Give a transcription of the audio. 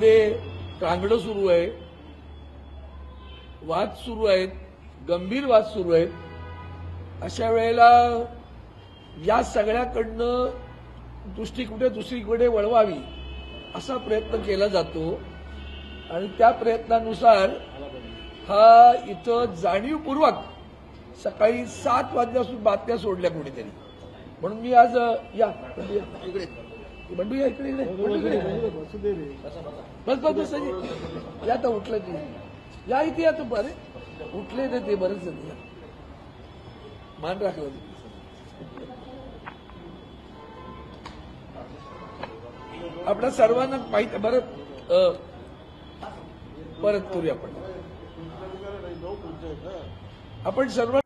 देशामध्ये कांगडं सुरू आहे, वाद सुरू आहेत, गंभीर वाद सुरू आहेत. अशा वेळेला या सगळ्याकडनं दृष्टी कुठे दुसरीकडे वळवावी असा प्रयत्न केला जातो आणि त्या प्रयत्नानुसार हा इथं जाणीवपूर्वक सकाळी 7 वाजल्यापासून बातम्या सोडल्या कोणीतरी. म्हणून मी आज या इकडे बंडू या इकडे बस बस बस या तर उठलं ते या इथे या तर बरे उठले ना ते बरेच मान राखलं. आपल्या सर्वांना माहिती बरं परत करूया आपण सर्व